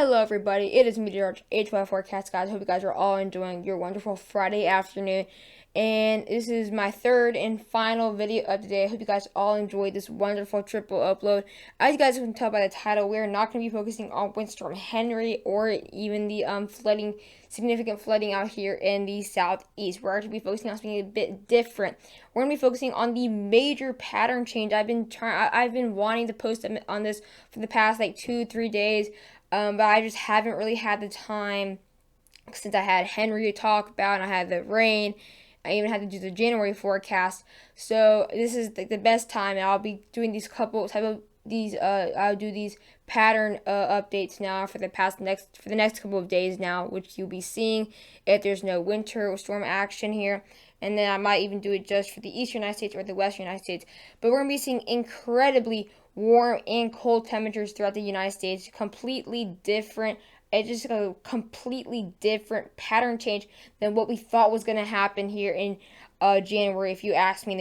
Hello everybody, it is Meteor H5 Forecast, guys. Hope you guys are all enjoying your wonderful Friday afternoon. And this is my third and final video of the day. I hope you guys all enjoyed this wonderful triple upload. As you guys can tell by the title, we're not going to be focusing on Windstorm Henry or even the significant flooding out here in the southeast. We're actually focusing on something a bit different. We're going to be focusing on the major pattern change. I've been wanting to post on this for the past like 2-3 days. But I just haven't really had the time since I had Henry to talk about, and I had the rain. I even had to do the January forecast. So this is like the best time, and I'll be doing these I'll do these pattern updates now for the next couple of days now, which you'll be seeing if there's no winter or storm action here. And then I might even do it just for the eastern United States or the western United States. But we're going to be seeing incredibly warm and cold temperatures throughout the United States. Completely different. It's just a completely different pattern change than what we thought was going to happen here in January. If you ask me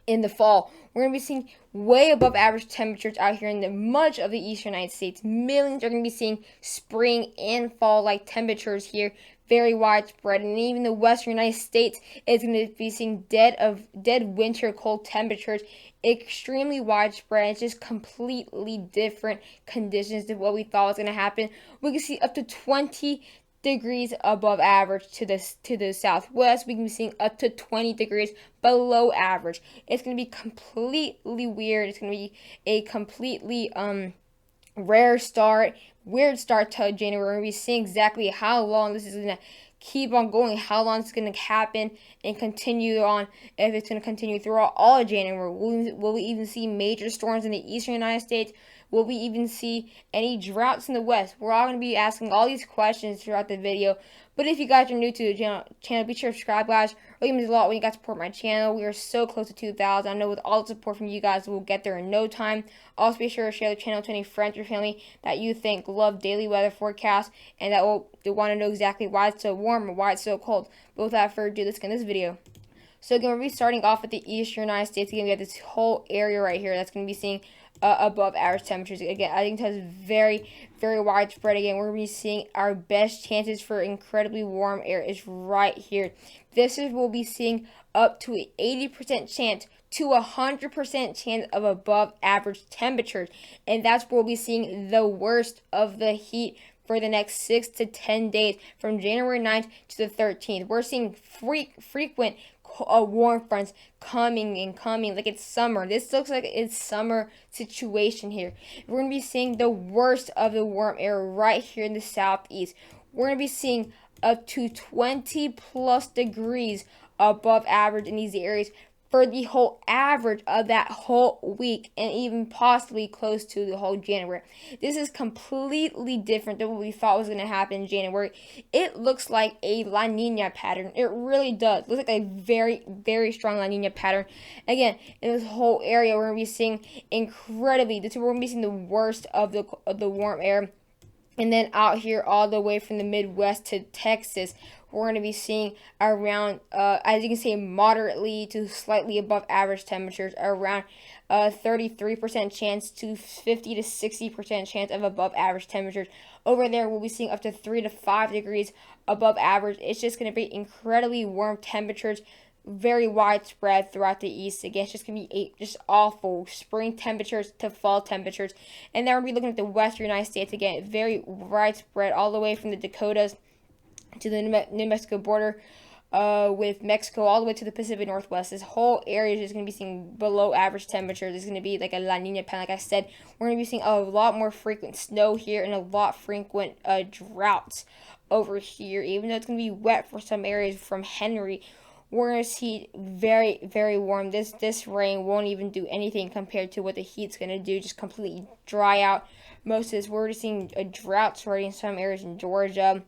in the fall, we're going to be seeing way above average temperatures out here in much of the eastern United States. Millions are going to be seeing spring and fall like temperatures here, very widespread. And even the western United States is going to be seeing dead winter cold temperatures, extremely widespread. It's just completely different conditions than what we thought was going to happen. We can see up to 20 degrees above average to the southwest. We can be seeing up to 20 degrees below average. It's going to be completely weird. It's going to be a completely weird start to January. We're going to be seeing exactly how long this is going to keep on going, how long it's going to happen and continue on, if it's going to continue throughout all of January. Will we even see major storms in the eastern United States? Will we even see any droughts in the west? We're all going to be asking all these questions throughout the video. But if you guys are new to the channel, be sure to subscribe, guys. It really means a lot when you guys support my channel. We are so close to 2,000. I know with all the support from you guys, we'll get there in no time. Also, be sure to share the channel to any friends or family that you think love daily weather forecasts and that want to know exactly why it's so warm or why it's so cold. But without further ado, let's get in this video. So again, we're going to be starting off with the eastern United States. Again, we have this whole area right here that's going to be seeing above average temperatures. Again, I think that's very, very widespread. Again, we're going to be seeing our best chances for incredibly warm air is right here. We'll be seeing up to an 80% chance to 100% chance of above average temperatures. And that's where we'll be seeing the worst of the heat for the next 6 to 10 days from January 9th to the 13th. We're seeing frequent warm fronts coming like it's summer. This looks like it's summer situation here. We're going to be seeing the worst of the warm air right here in the southeast. We're going to be seeing up to 20 plus degrees above average in these areas for the whole average of that whole week, and even possibly close to the whole January. This is completely different than what we thought was going to happen in January. It looks like a La Nina pattern. It really does. It looks like a very, very strong La Nina pattern. Again, in this whole area, we're going to be seeing we're going to be seeing the worst of the warm air. And then out here, all the way from the Midwest to Texas, we're going to be seeing around, as you can see, moderately to slightly above average temperatures, around 33% chance to 50 to 60% chance of above average temperatures. Over there, we'll be seeing up to 3 to 5 degrees above average. It's just going to be incredibly warm temperatures, very widespread throughout the east. Again, it's just going to be just awful spring temperatures to fall temperatures. And then we'll be looking at the western United States again, very widespread all the way from the Dakotas to the New Mexico border with Mexico, all the way to the Pacific Northwest. This whole area is just going to be seeing below average temperatures. It's going to be like a La Nina pattern. Like I said, we're going to be seeing a lot more frequent snow here and a lot frequent droughts over here. Even though it's going to be wet for some areas from Henry, we're going to see very, very warm. This rain won't even do anything compared to what the heat's going to do. Just completely dry out most of this. We're already seeing droughts already in some areas in Georgia.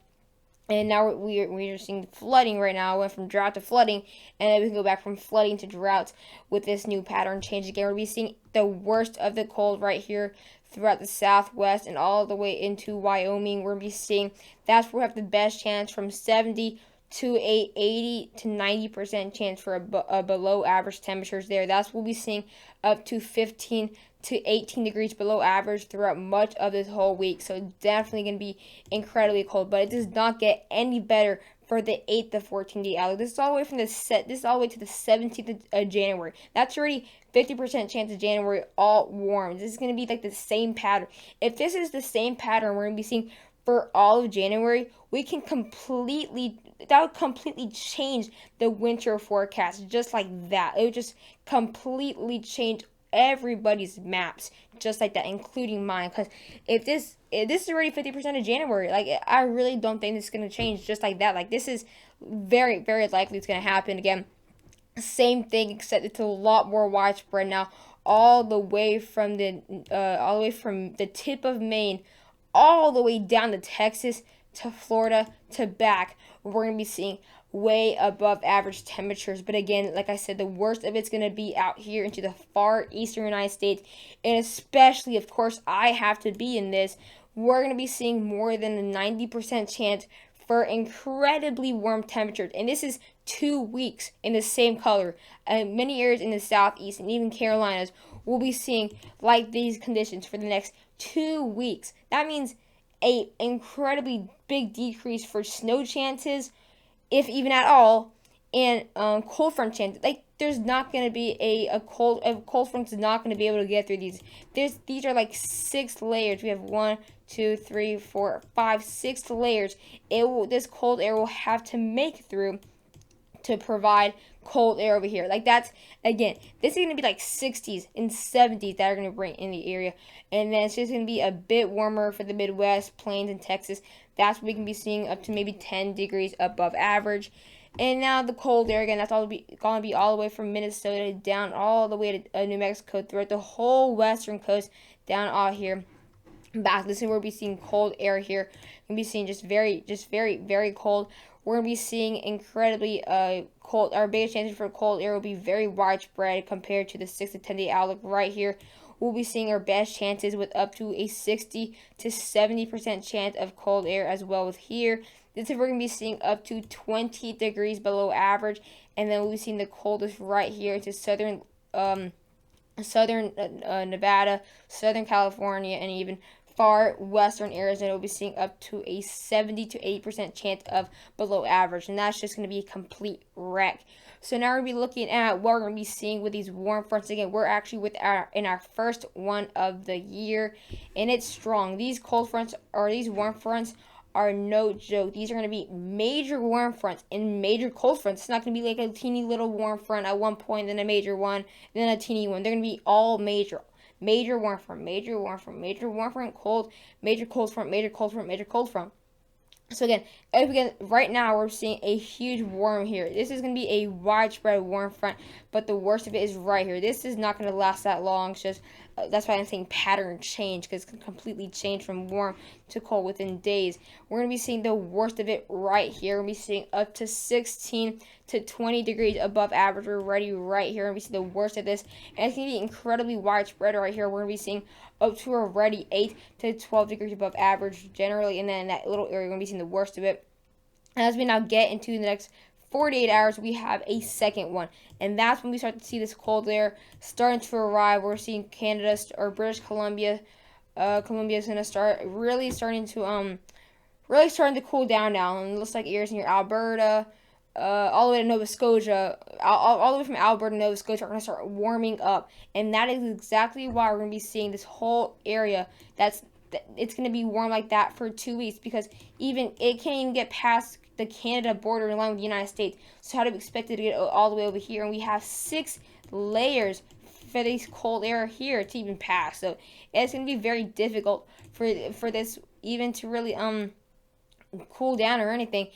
And now we're seeing flooding right now. It went from drought to flooding, and then we can go back from flooding to droughts with this new pattern change again. We'll be seeing the worst of the cold right here throughout the southwest and all the way into Wyoming. We're going to be seeing that's where we have the best chance, from 70 to 80 to 90% chance for a below average temperatures there. That's what we'll be seeing up to 15 to 18 degrees below average throughout much of this whole week. So definitely going to be incredibly cold, but it does not get any better for the 8th to 14-day outlook. This is all the way from this is all the way to the 17th of January. That's already 50% chance of January all warm. This is going to be like the same pattern. If this is the same pattern we're going to be seeing for all of January, that would completely change the winter forecast just like that. It would just completely change everybody's maps just like that, including mine. Because if this is already 50% of January, like, I really don't think this is going to change just like that. Like, this is very, very likely it's going to happen again. Same thing, except it's a lot more widespread now, all the way from the tip of Maine all the way down to Texas, to Florida, to back. We're going to be seeing way above average temperatures. But again, like I said, the worst of it's going to be out here into the far eastern United States. And especially, of course, I have to be in this. We're going to be seeing more than a 90% chance for incredibly warm temperatures. And this is 2 weeks in the same color. Many areas in the southeast and even Carolinas will be seeing like these conditions for the next 2 weeks. That means a incredibly big decrease for snow chances, if even at all, and cold front chances. Like, there's not going to be a cold front's not going to be able to get through these. These are like 6 layers. We have 1, 2, 3, 4, 5, 6 layers. This cold air will have to make through to provide cold air over here. Like, that's, again, this is going to be like 60s and 70s that are going to bring in the area. And then it's just going to be a bit warmer for the Midwest, Plains, and Texas. That's what we can be seeing, up to maybe 10 degrees above average. And now the cold air, again, that's going to be all the way from Minnesota down all the way to New Mexico, throughout the whole western coast, down all here back. This is where we'll be seeing cold air here. We'll be seeing just very, very cold. We're going to be seeing incredibly cold. Our biggest chances for cold air will be very widespread compared to the 6 to 10 day outlook right here. We'll be seeing our best chances with up to a 60 to 70% chance of cold air as well with here. This is we're going to be seeing up to 20 degrees below average. And then we'll be seeing the coldest right here to southern Nevada, Southern California, and even far western Arizona. We'll be seeing up to a 70 to 80% chance of below average, and that's just going to be a complete wreck. So now we're going to be looking at what we're going to be seeing with these warm fronts. Again, we're actually in our first one of the year, and it's strong. These warm fronts are no joke. These are going to be major warm fronts and major cold fronts. It's not going to be like a teeny little warm front at one point, then a major one, then a teeny one. They're going to be all major. Major warm front, major warm front, major warm front, cold, major cold front, major cold front, major cold front. So again, right now we're seeing a huge warm here. This is going to be a widespread warm front, but the worst of it is right here. This is not going to last that long. It's just that's why I'm saying pattern change, because it can completely change from warm to cold within days. We're going to be seeing the worst of it right here. We're going to be seeing up to 16 to 20 degrees above average. We're already right here. We're going to be seeing the worst of this, and it's going to be incredibly widespread right here. We're going to be seeing up to already 8 to 12 degrees above average generally, and then in that little area we're going to be seeing the worst of it. And as we now get into the next 48 hours, we have a second one, and that's when we start to see this cold air starting to arrive. We're seeing Canada or British Columbia. Columbia is going to start really starting to cool down now, and it looks like areas near Alberta, all the way to Nova Scotia, all the way from Alberta to Nova Scotia are going to start warming up, and that is exactly why we're going to be seeing this whole area it's going to be warm like that for 2 weeks, because it can't even get past the Canada border in line with the United States. So how do we expect it to get all the way over here? And we have 6 layers for this cold air here to even pass. So it's going to be very difficult for this even to really cool down or anything.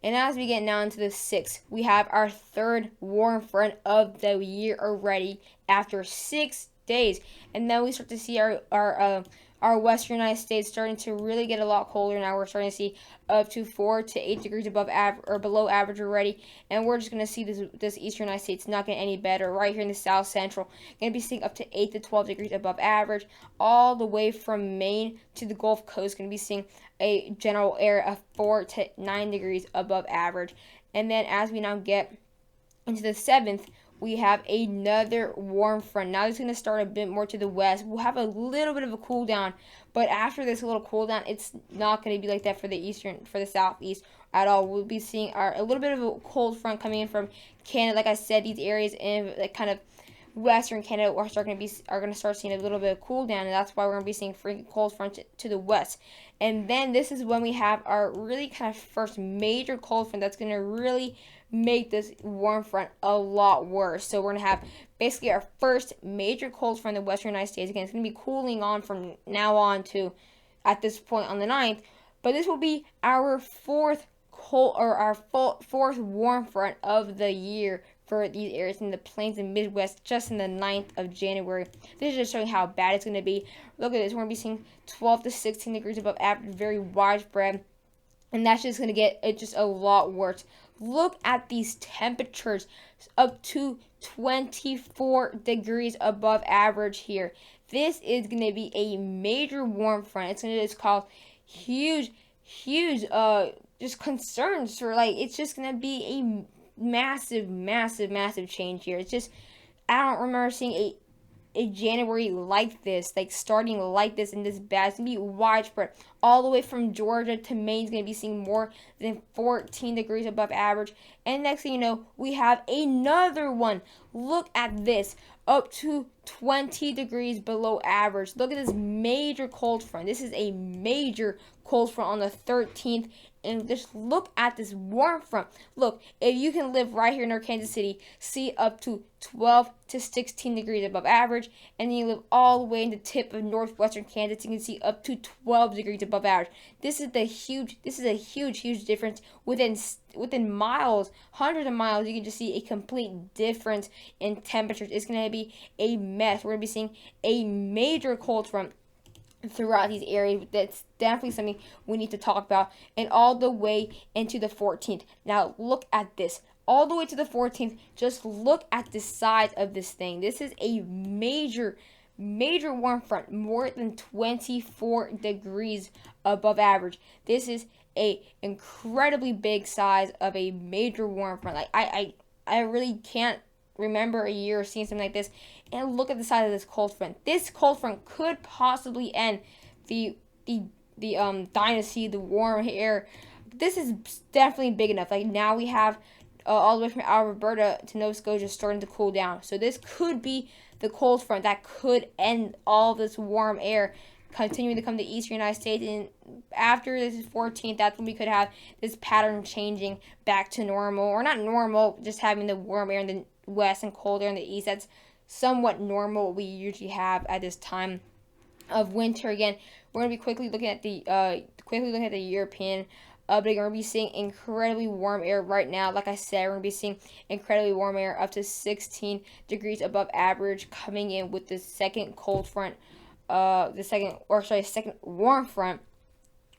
And as we get now into the 6th, we have our third warm front of the year already after 6 days. And then we start to see our western United States starting to really get a lot colder. Now we're starting to see up to 4 to 8 degrees above average or below average already, and we're just going to see this eastern United States not getting any better. Right here in the south central, going to be seeing up to 8 to 12 degrees above average, all the way from Maine to the Gulf Coast. Going to be seeing a general area of 4 to 9 degrees above average. And then as we now get into the 7th, we have another warm front. Now it's going to start a bit more to the west. We'll have a little bit of a cool down, but after this little cool down, it's not going to be like that for the southeast at all. We'll be seeing a little bit of a cold front coming in from Canada. Like I said, these areas in like kind of western Canada are going to start seeing a little bit of cool down, and that's why we're going to be seeing freaking cold front to the west. And then this is when we have our really kind of first major cold front that's going to really make this warm front a lot worse. So we're going to have basically our first major cold front in the western United States. Again, it's going to be cooling on from now on to at this point on the 9th. But this will be our fourth warm front of the year for these areas in the plains and Midwest just in the 9th of January. This is just showing how bad it's going to be. Look at this. We're going to be seeing 12 to 16 degrees above average, very widespread. And that's just going to get it just a lot worse. Look at these temperatures up to 24 degrees above average here. This is going to be a major warm front. It's going to just cause huge just concerns for, like, it's just going to be a massive change here. It's just, I don't remember seeing a January like this, like starting like this and this bad. It's going to be widespread. All the way from Georgia to Maine is going to be seeing more than 14 degrees above average. And next thing you know, we have another one. Look at this, up to 20 degrees below average. Look at this major cold front. This is a major cold front on the 13th. And just look at this warm front. Look, if you can live right here in Kansas City, see up to 12 to 16 degrees above average, and then you live all the way in the tip of northwestern Kansas, you can see up to 12 degrees above average. This is a huge difference within miles, hundreds of miles. You can just see a complete difference in temperatures. It's going to be a mess. We're going to be seeing a major cold front throughout these areas. That's definitely something we need to talk about, and all the way into the 14th. Now look at this, all the way to the 14th. Just look at the size of this thing. This is a major warm front, more than 24 degrees above average. This is a incredibly big size of a major warm front. Like I really can't remember a year seeing something like this. And look at the size of this cold front. This cold front could possibly end the dynasty, the warm air. This is definitely big enough. Like now we have all the way from Alberta to Nova Scotia starting to cool down. So this could be the cold front that could end all this warm air continuing to come to the eastern United States. And after this 14th, that's when we could have this pattern changing back to normal, or not normal, just having the warm air in the west and cold air in the east. That's somewhat normal, what we usually have at this time of winter. Again, we're going to be quickly looking at the European. But we're going to be seeing incredibly warm air right now. Like I said, we're going to be seeing incredibly warm air up to 16 degrees above average coming in with the second cold front, second warm front.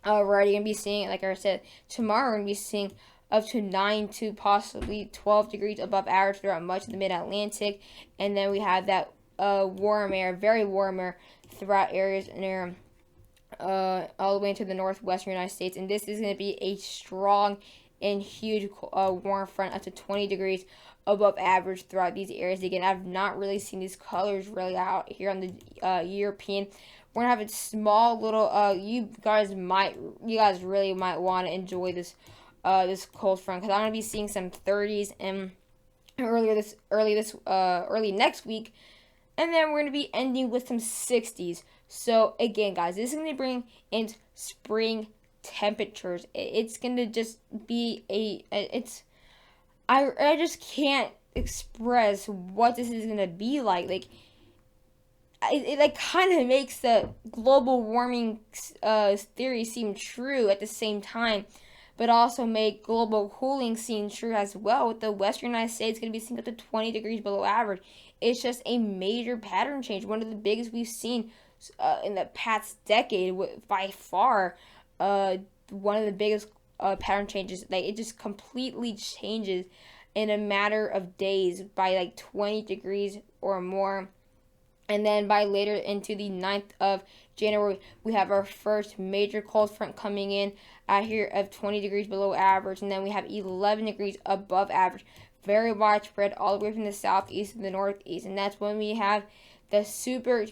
We're already going to be seeing, like I said, tomorrow we're going to be seeing up to 9 to possibly 12 degrees above average throughout much of the mid-Atlantic. And then we have that warm air, very warm air throughout areas near all the way into the northwestern United States. And this is going to be a strong and huge warm front up to 20 degrees above average throughout these areas. Again, I've not really seen these colors really out here on the European. We're going to have a small little, you guys really might want to enjoy this this cold front, because I'm going to be seeing some 30s and early next week, and then we're going to be ending with some 60s. So again, guys, this is going to bring in spring temperatures. It's going to just be I just can't express what this is going to be like. Like it like kind of makes the global warming theory seem true at the same time, but also make global cooling seem true as well, with the western United States going to be seeing up to 20 degrees below average. It's just a major pattern change, one of the biggest we've seen in the past decade, by far. One of the biggest pattern changes. Like, it just completely changes in a matter of days by like 20 degrees or more. And then by later into the 9th of January, we have our first major cold front coming in here of 20 degrees below average. And then we have 11 degrees above average very widespread all the way from the southeast to the northeast, and that's when we have the super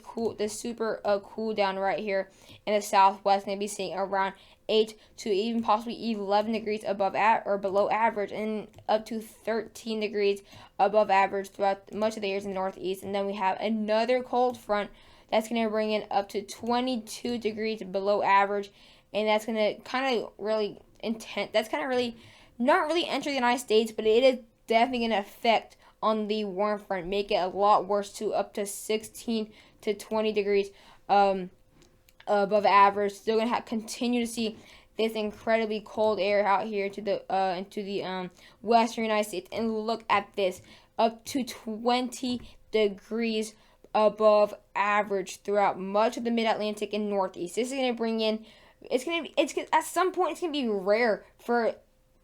cool down right here in the southwest. Maybe seeing around 8 to even possibly 11 degrees above or below average, and up to 13 degrees above average throughout much of the years in the northeast. And then we have another cold front that's going to bring in up to 22 degrees below average, and that's going to kind of really intense. That's kind of really not really enter the United States, but it is definitely going to affect on the warm front, make it a lot worse too, up to 16 to 20 degrees above average. Still going to continue to see this incredibly cold air out here to the into the western United States. And look at this, up to 20 degrees above average throughout much of the mid-Atlantic and northeast. This is going to bring in, at some point it's going to be rare for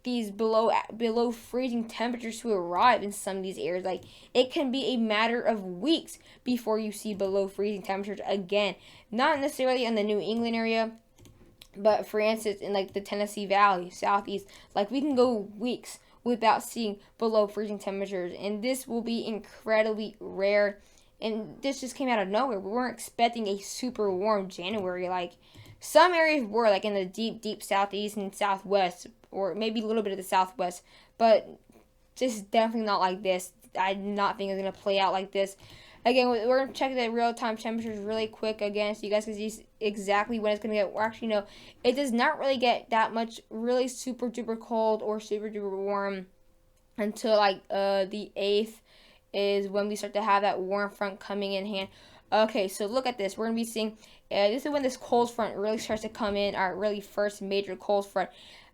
these below freezing temperatures to arrive in some of these areas. Like, it can be a matter of weeks before you see below freezing temperatures again. Not necessarily in the New England area, but for instance in like the Tennessee Valley, southeast, like we can go weeks without seeing below freezing temperatures, and this will be incredibly rare. And this just came out of nowhere. We weren't expecting a super warm January. Like, some areas were, like in the deep southeast and southwest, or maybe a little bit of the southwest, but just definitely not like this. I did not think it was going to play out like this. Again, we're going to check the real-time temperatures really quick again, so you guys can see exactly when it's going to get. Or actually, no, it does not really get that much really super duper cold or super duper warm until like the 8th is when we start to have that warm front coming in hand. Okay, so look at this. We're going to be seeing, this is when this cold front really starts to come in, our really first major cold front.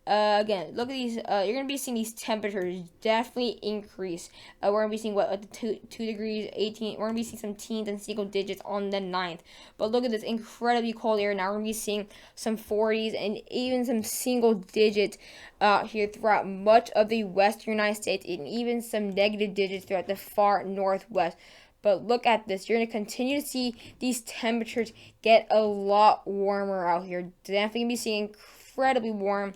Again, look at these. You're going to be seeing these temperatures definitely increase. We're going to be seeing, what, 2 degrees, 18. We're going to be seeing some teens and single digits on the 9th. But look at this incredibly cold air. Now we're going to be seeing some 40s and even some single digits here throughout much of the western United States, and even some negative digits throughout the far northwest. But look at this. You're going to continue to see these temperatures get a lot warmer out here. Definitely going to be seeing incredibly warm.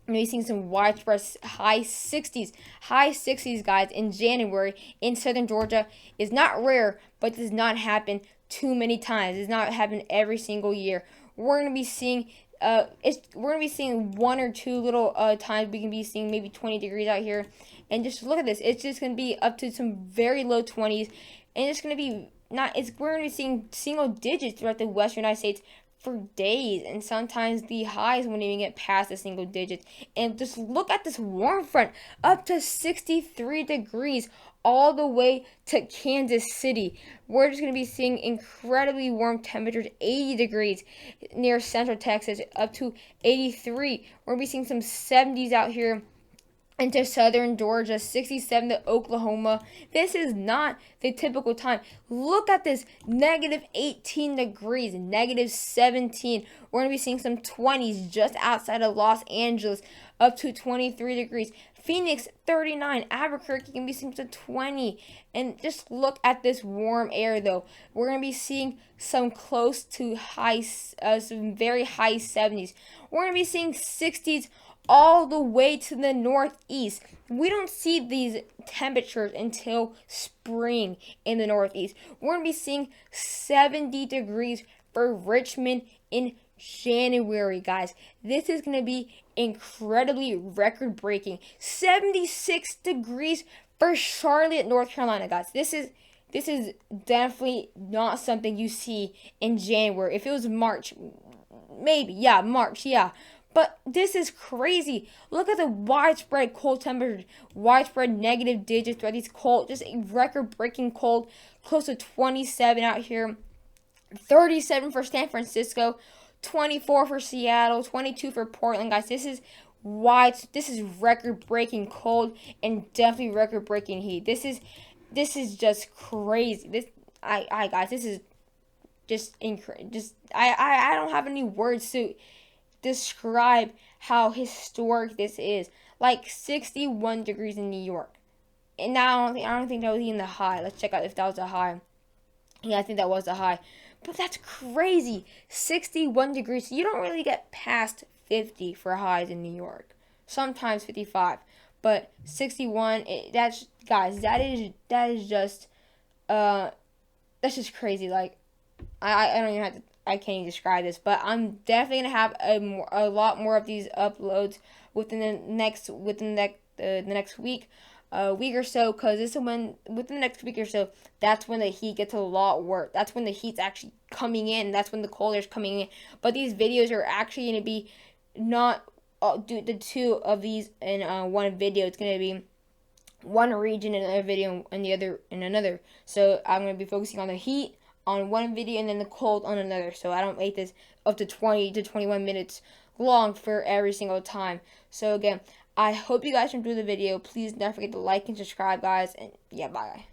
We're seeing some widespread high 60s, guys, in January in southern Georgia. Is not rare, but does not happen too many times. It does not happen every single year. We're going to be seeing we're going to be seeing 1 or 2 little times we can be seeing maybe 20 degrees out here. And just look at this. It's just going to be up to some very low 20s, and it's going to be we're going to be seeing single digits throughout the western United States for days, and sometimes the highs won't even get past the single digits. And just look at this warm front, up to 63 degrees all the way to Kansas City. We're just going to be seeing incredibly warm temperatures, 80 degrees near central Texas, up to 83. We're going to be seeing some 70s out here into southern Georgia, 67 to Oklahoma. This is not the typical time. Look at this, negative 18 degrees, negative 17. We're going to be seeing some 20s just outside of Los Angeles, up to 23 degrees. Phoenix, 39. Albuquerque can be seeing to 20. And just look at this warm air, though. We're going to be seeing some close to some very high 70s. We're going to be seeing 60s all the way to the northeast. We don't see these temperatures until spring in the northeast. We're going to be seeing 70 degrees for Richmond in January, guys. This is going to be incredibly record-breaking. 76 degrees for Charlotte, North Carolina, guys. This is definitely not something you see in January. If it was March, maybe, yeah, March, yeah. But this is crazy. Look at the widespread cold temperatures, widespread negative digits throughout these cold, just a record-breaking cold, close to 27 out here, 37 for San Francisco, 24 for Seattle, 22 for Portland, guys. This is record-breaking cold and definitely record-breaking heat. This is just crazy. Guys, this is just incredible. I don't have any words to describe how historic this is. Like 61 degrees in New York, and now I don't think that was even the high. Let's check out if that was a high. Yeah, I think that was the high. But that's crazy. 61 degrees. You don't really get past 50 for highs in New York. Sometimes 55. But 61, that's guys, that is just that's just crazy. Like I don't even have to. I can't even describe this, but I'm definitely gonna have a lot more of these uploads within the next week or so, because this is when within the next week or so, that's when the heat gets a lot worse. That's when the heat's actually coming in. That's when the cold air's coming in. But these videos are actually gonna be not do the two of these in one video. It's gonna be one region in another video and the other in another. So I'm going to be focusing on the heat on one video and then the cold on another. So I don't make this up to 20 to 21 minutes long for every single time. So again, I hope you guys enjoyed the video. Please don't forget to like and subscribe, guys. And yeah, bye.